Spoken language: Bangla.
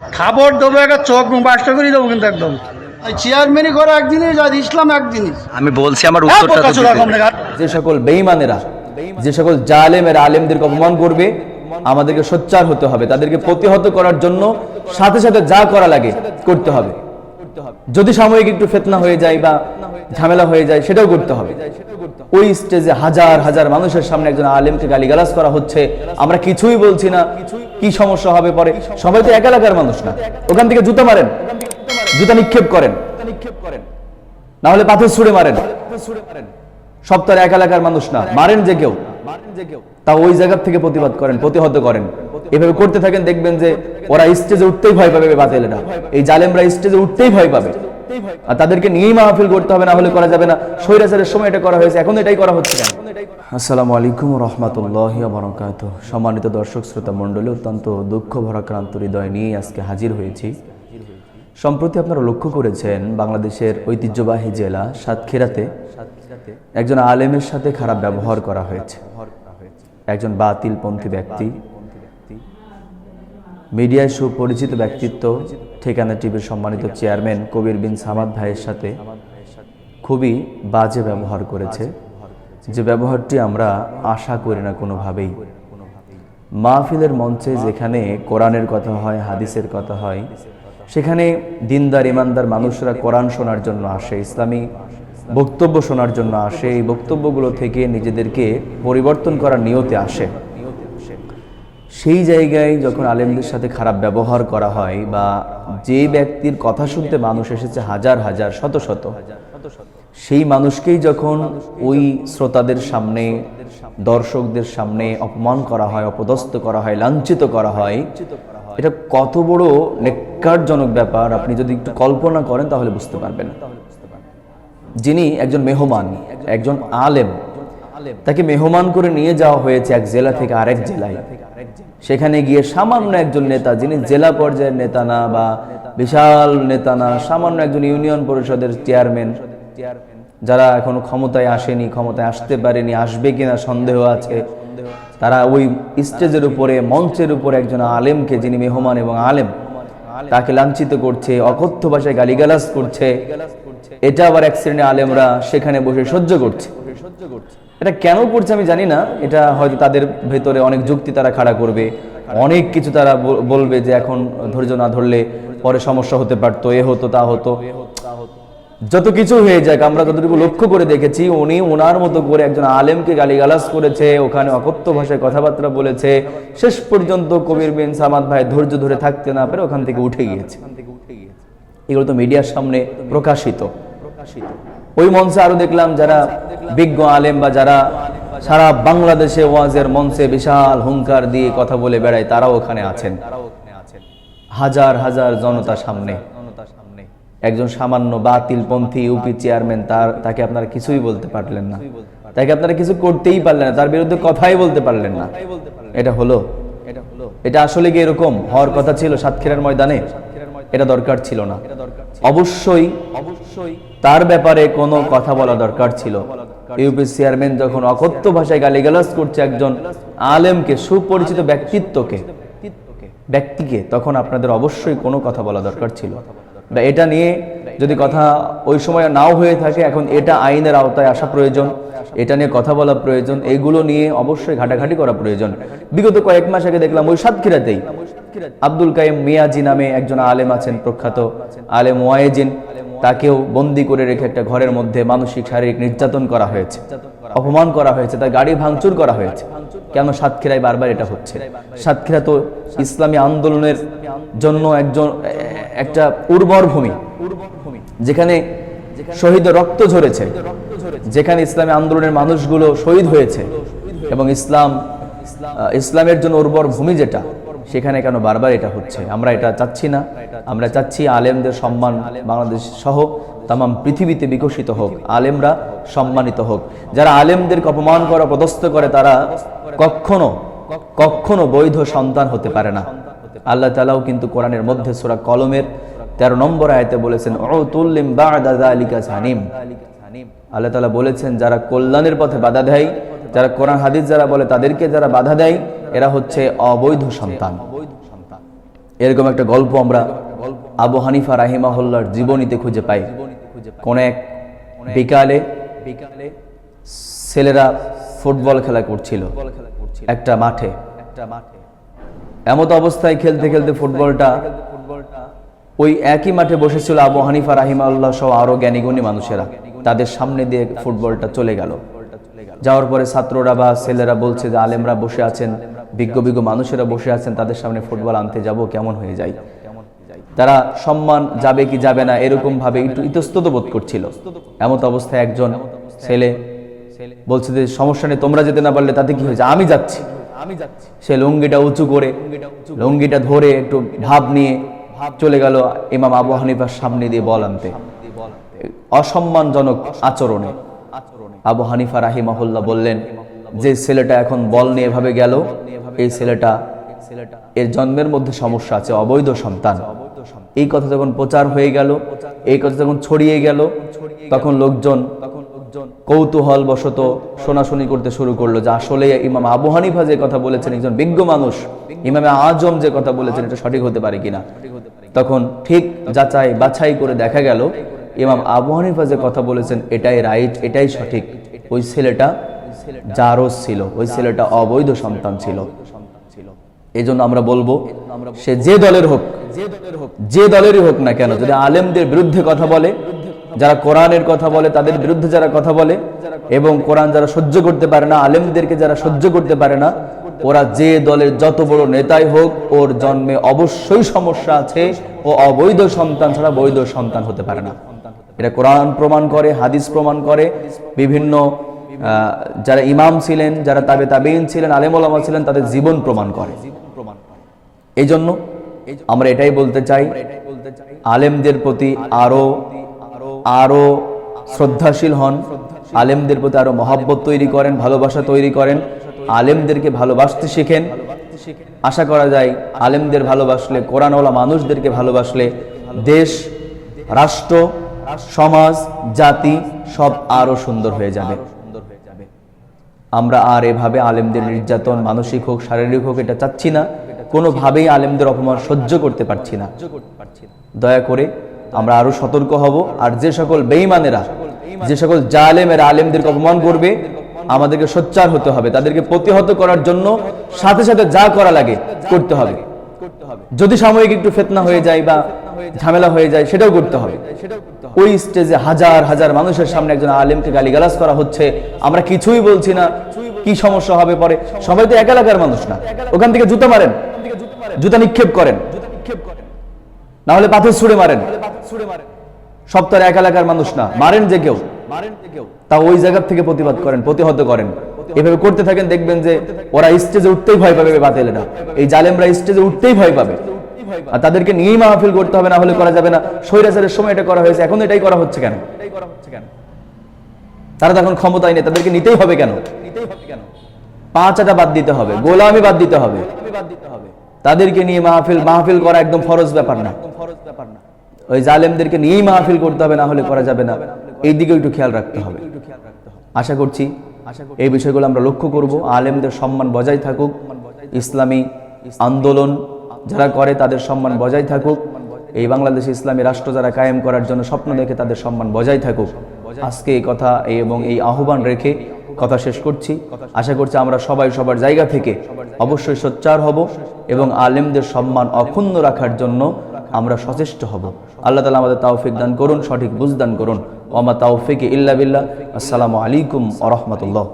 খাবার দেবো, একটা চোখ মুখ বাসটা করে দেবো কিন্তু একদম চেয়ারম্যানই করে একদিনই যা ইসলাম একদিনই। আমি বলছি আমার উত্তরটা তো দিতে। যে সকল বেঈমানেরা, যে সকল জালেমের আলেমদেরকে অপমান করবে, আমাদেরকে সোচ্চার হতে হবে, তাদেরকে প্রতিহত করার জন্য সাথে সাথে যা করা লাগে করতে হবে। যদি সাময়িক একটু ফিতনা হয়ে যায় বা ঝামেলা হয়ে যায় সেটাও করতে হবে। ওই স্টেজে হাজার হাজার মানুষের সামনে একজন আলেমকে গালিগালাজ করা হচ্ছে, আমরা কিছুই বলছি না, কি সমস্যা হবে পরে? সবাই তো এক এলাকার মানুষ না, ওখান থেকে জুতা মারেন, জুতা নিক্ষেপ করেন, না হলে পাথর ছুঁড়ে মারেন, সব তো আর এক এলাকার মানুষ না, মারেন যে কেউ, তা ওই জায়গা থেকে প্রতিবাদ করেন, প্রতিহত করেন। এভাবে করতে থাকেন, দেখবেন যে ওরা স্টেজে উঠতেই ভয় পাবে, বাতিলেরা, এই জালেমরা স্টেজে উঠতেই ভয় পাবে, আর তাদেরকে নিয়েই মাহফিল করতে হবে, না হলে করা যাবে না। স্বৈরাচারের সময় এটা করা হয়েছে, এখন এটাই করা হচ্ছে কেন? আসসালামু আলাইকুম রাহমাতুল্লাহি ওয়া বারাকাতুহু। সম্মানিত দর্শক শ্রোতা মণ্ডলী, অত্যন্ত দুঃখ ভরাক্রান্ত হৃদয় নিয়ে আজকে হাজির হয়েছি। সম্প্রতি আপনারা লক্ষ্য করেছেন, বাংলাদেশের ঐতিহ্যবাহী জেলা সাতক্ষীরাতে একজন আলেমের সাথে খারাপ ব্যবহার করা হয়েছে। একজন বাতিলপন্থী ব্যক্তি, মিডিয়ায় সুপরিচিত ব্যক্তিত্ব, ঠিকানা টিভির সম্মানিত চেয়ারম্যান কবির বিন সামাদ ভাইয়ের সাথে খুবই বাজে ব্যবহার করেছে, যে ব্যবহারটি আমরা আশা করি না কোনোভাবেই। মাহফিলের মঞ্চে যেখানে কোরআনের কথা হয়, হাদিসের কথা হয়, সেখানে দিনদার ইমানদার মানুষরা কোরআন শোনার জন্য আসে, ইসলামী বক্তব্য শোনার জন্য আসে, এই বক্তব্যগুলো থেকে নিজেদেরকে পরিবর্তন করার নিয়তে আসে। সেই জায়গায় যখন আলেমদের সাথে খারাপ ব্যবহার করা হয়, বা যে ব্যক্তির কথা শুনতে মানুষ এসেছে হাজার হাজার শত শত, সেই মানুষকেই যখন ওই শ্রোতাদের সামনে, দর্শকদের সামনে অপমান করা হয়, অপদস্থ করা হয়, লাঞ্ছিত করা হয়, এটা কত বড় নেক্কারজনক ব্যাপার আপনি যদি একটু কল্পনা করেন তাহলে বুঝতে পারবেন। যিনি একজন মেহমান, একজন আলেম, তাকে মেহমান করে নিয়ে যাওয়া হয়েছে এক জেলা থেকে আরেক জেলায়। সেখানে গিয়ে সামান্য একজন নেতা, যিনি জেলা পর্যায়ের নেতা না বা বিশাল নেতা না, সামান্য একজন ইউনিয়ন পরিষদের চেয়ারম্যান, যারা এখনো ক্ষমতায় আসেনি, ক্ষমতায় আসতে পারেনি, আসবে কিনা সন্দেহ আছে, তারা ওই স্টেজের উপরে, মঞ্চের উপরে একজন আলেমকে, যিনি মেহমান এবং আলেম, তাকে লাঞ্ছিত করছে, অকথ্য ভাষায় গালিগালাজ করছে। এটা আবার এক শ্রেণীর আলেমরা সেখানে বসে সহ্য করছে। এটা কেন করছে আমি জানি না, এটা হয়তো তাদের ভেতরে অনেক যুক্তি তারা খাড়া করবে, অনেক কিছু তারা বলবে যে এখন ধৈর্য না ধরলে পরে সমস্যা হতে পারতো, এ হতো তা হতো, যত কিছু হয়ে যাক। আমরা যতটুকু লক্ষ্য করে দেখেছি, উনি ওনার মতো করে একজন আলেমকে গালিগালাজ করেছে, ওখানে অকথ্য ভাষায় কথাবার্তা বলেছে, শেষ পর্যন্ত কবির বিন সামাদ ভাই ধৈর্য ধরে থাকতে না পেরে ওখান থেকে উঠে গিয়েছে। এগুলো তো মিডিয়ার সামনে প্রকাশিত। ওই মঞ্চে আরো দেখলাম যারা বিজ্ঞ আলেম বা যারা সারা বাংলাদেশে ওয়াজের মঞ্চে বিশাল হুঙ্কার দিয়ে কথা বলে বেড়ায়, তারাও ওখানে আছেন, হাজার হাজার জনতার সামনে। একজন সামান্য বাতিলপন্থী ইউপি চেয়ারম্যান, তাকে আপনারা কিছুই বলতে পারলেন না, তাকে আপনারা কিছু করতেই পারলেন না, তার বিরুদ্ধে কথাই বলতে পারলেন না। এটা হলো, এটা আসলে কি এরকম হওয়ার কথা ছিল সাতক্ষীরার ময়দানে? এটা দরকার ছিল না। অবশ্যই তার ব্যাপারে কোনো কথা বলা দরকার ছিল। ইউপি চেয়ারম্যান যখন অকথ্য ভাষায় গালিগালাজ করছে একজন আলেমকে, সুপরিচিত ব্যক্তিকে, তখন আপনাদের অবশ্যই কোনো কথা বলা দরকার ছিল। বা এটা নিয়ে যদি কথা ওই সময় নাও হয়ে থাকে, এখন এটা আইনের আওতায় আসা প্রয়োজন, এটা নিয়ে কথা বলা প্রয়োজন, এগুলো নিয়ে অবশ্যই ঘাটাঘাটি করা প্রয়োজন। বিগত কয়েক মাস আগে দেখলাম ওই সাতক্ষীরাতেই আব্দুল কাইম মিয়াজি নামে একজন আলেম আছেন, প্রখ্যাত আলেম ওয়াইজিন, তাকেও বন্দি করে রেখে একটা ঘরের মধ্যে মানসিক শারীরিক নির্যাতন করা হয়েছে, অপমান করা হয়েছে, তার গাড়ি ভাঙচুর করা হয়েছে। কেন সাতক্ষীরায় বারবার এটা হচ্ছে? সাতক্ষীরা তো ইসলামী আন্দোলনের জন্য একটা উর্বর ভূমি, যেখানে শহীদের রক্ত ঝরেছে, যেখানে ইসলামী আন্দোলনের মানুষগুলো শহীদ হয়েছে, এবং ইসলামের জন্য উর্বর ভূমি যেটা, সেখানে কেন বারবার এটা হচ্ছে? আমরা এটা চাচ্ছি না। আমরা চাচ্ছি আলেমদের সম্মান বাংলাদেশ সহ তামাম পৃথিবীতে বিকশিত হোক, আলেমরা সম্মানিত হোক। যারা আলেমদেরকে অপমান করে, পদস্থ করে, তারা কখনো বৈধ সন্তান হতে পারে না। আল্লাহ তাআলাও কিন্তু কোরআনের মধ্যে সূরা কলমের 13 নম্বর আয়াতে বলেছেন, উতুল্লিম বা'দা যালিকা জানিম। আল্লাহ তাআলা বলেছেন, যারা কল্যাণের পথে বাধা দেয়, যারা কোরআন হাদিস যারা বলে, তাদেরকে যারা বাধা দেয়, এরা হচ্ছে অবৈধ সন্তান। এরকম একটা গল্প আমরা আবু হানিফা রাহিমাহুল্লাহর জীবনীতে খুঁজে পাই। কোন এক বিকালে ছেলেরা ফুটবল খেলা করছিল একটা মাঠে। এমত অবস্থায় খেলতে খেলতে ফুটবলটা ওই একই মাঠে বসেছিল আবু হানিফা রাহিমাহুল্লাহ সহ আরো জ্ঞানীগুণী মানুষেরা। তাদের সামনে দিয়ে ফুটবলটা চলে গেল। যাওয়ার পরে ছাত্ররা বা ছেলেরা বলছে যে আলেমরা বসে আছেন, বিজ্ঞ বিজ্ঞ মানুষেরা বসে আছেন, তাদের সামনে ফুটবল আনতে যাব, কেমন হয়ে যায়। তারা সম্মান যাবে কি যাবে না এরকম ভাবে একটু ইতস্তত বোধ করছিল। এমত অবস্থায় একজন ছেলে বলছে যে সমস্যা নেই, তোমরা যেতে না পারলে তাতে কি হয়েছে, আমি যাচ্ছি। সে লুঙ্গিটা উঁচু করে লুঙ্গিটা ধরে একটু ভাব নিয়ে চলে গেল ইমাম আবু হানিফার সামনে দিয়ে বল আনতে। অসম্মানজনক আচরণে আবু হানিফা রাহিমাহুল্লাহ বললেন, যে ছেলেটা এখন বল নিয়ে এভাবে গেল, এই ছেলেটা এর জন্মের মধ্যে সমস্যা আছে, অবৈধ সন্তান। এই কথা যখন প্রচার হয়ে গেল, এই কথা যখন ছড়িয়ে গেল, তখন লোকজন কৌতূহল বশত শোনাশুনি করতে শুরু করলো যে আসলে ইমাম আবু হানিফা যে কথা বলেছেন, একজন বিজ্ঞ মানুষ, ইমামে আজম যে কথা বলেছেন, এটা সঠিক হতে পারে কিনা। তখন ঠিক যাচাই বাছাই করে দেখা গেল ইমাম আবু হানিফা যে কথা বলেছেন এটাই রাইট, এটাই সঠিক। ওই ছেলেটা জারজ ছিল, ওই ছেলেটা অবৈধ সন্তান ছিল। এই জন্য আমরা বলবো, সে যে দলের হোক, যে দলেরই হোক না কেন, যদি আলেমদের বিরুদ্ধে কথা বলে, যারা কোরআনের কথা বলে তাদের বিরুদ্ধে যারা কথা বলে, এবং কোরআন যারা সহ্য করতে পারে না, আলেমদেরকে যারা সহ্য করতে পারে না, ওরা যে দলের যত বড় নেতাই হোক, ওর জন্মে অবশ্যই সমস্যা আছে। ও অবৈধ সন্তান ছাড়া বৈধ সন্তান হতে পারে না। এটা কোরআন প্রমাণ করে, হাদিস প্রমাণ করে, বিভিন্ন যারা ইমাম ছিলেন, যারা তাবে তাবেঈন ছিলেন, আলেম ওলামা ছিলেন, তাদের জীবন প্রমাণ করে। এই জন্য আমরা এটাই বলতে চাই, আলেমদের প্রতি আরো শ্রদ্ধাশীল হন, আলেমদের প্রতি আরো মহব্বত তৈরি করেন, ভালোবাসা তৈরি করেন, আলেমদেরকে ভালোবাসতে শিখেন। আশা করা যায় আলেমদের ভালোবাসলে, কোরআনওয়ালা মানুষদেরকে ভালোবাসলে দেশ, রাষ্ট্র, সমাজ, জাতি সব আরো সুন্দর হয়ে যাবে। আমরা আর এভাবে আলেমদের নির্যাতন, মানসিক হোক শারীরিক হোক, এটা চাচ্ছি না। কোনোভাবেই আলেমদের অপমান সহ্য করতে পারছি না। দয়া করে আমরা আরো সতর্ক হব। আর যে সকল বেঈমানেরা, যে সকল জালেমেরা আলেমদেরকে অপমান করবে, আমাদেরকে সোচ্চার হতে হবে, তাদেরকে প্রতিহত করার জন্য সাথে সাথে যা করা লাগে করতে হবে। যদি সাময়িক একটু ফিতনা হয়ে যায় বা ঝামেলা হয়ে যায়, সেটাও করতে হবে। ওই স্টেজে হাজার হাজার মানুষের সামনে একজন আলেমকে গালিগালাজ করা হচ্ছে, আমরা কিছুই বলছি না, কি সমস্যা হবে পরে? সবাই তো এক এলাকার মানুষ না। ওখান থেকে জুতা মারেন, জুতা নিক্ষেপ করেন, না হলে পাথর ছুঁড়ে মারেন। সব তো এক এলাকার মানুষ না, মারেন যে কেউ, তা ওই জায়গা থেকে প্রতিবাদ করেন, প্রতিহত করেন। এভাবে করতে থাকেন, দেখবেন যে ওরা স্টেজে উঠতেই ভয় পাবে। বাতিলেরা, এই জালেমরা স্টেজে উঠতেই ভয় পাবে। আর তাদেরকে নিয়েই মাহফিল করতে হবে, না হলে করা যাবে না। স্বৈরাচারের সময় এটা করা হয়েছে, এখন এটাই করা হচ্ছে কেন? তারা তখন ক্ষমতায় নেই, তাদেরকে নিতেই হবে কেন? পাঁচটা বাদ দিতে হবে, গোলামি বাদ দিতে হবে। তাদেরকে নিয়ে মাহফিল করা একদম ফরজ ব্যাপার না। ওই জালেমদেরকে নিয়েই মাহফিল করতে হবে, না হলে করা যাবে না। এই দিকে একটু খেয়াল রাখতে হবে। আশা করছি এই বিষয়গুলো আমরা লক্ষ্য করব। আলেমদের সম্মান বজায় থাকুক, ইসলামী আন্দোলন যারা করে তাদের সম্মান বজায় থাকুক, এই বাংলাদেশে ইসলামী রাষ্ট্র যারা কায়েম করার জন্য স্বপ্ন দেখে তাদের সম্মান বজায় থাকুক। আজকে এই কথা এবং এই আহ্বান রেখে কথা শেষ করছি। আশা করছি আমরা সবাই সবার জায়গা থেকে অবশ্যই সোচ্চার হব এবং আলেমদের সম্মান অক্ষুণ্ণ রাখার জন্য আমরা সচেষ্ট হব। আল্লাহ তাআলা আমাদের তৌফিক দান করুন, সঠিক বুঝ দান করুন। ওয়া মা তাওফিকি ইল্লা বিল্লাহ। আসসালামু আলাইকুম ওয়া রাহমাতুল্লাহ।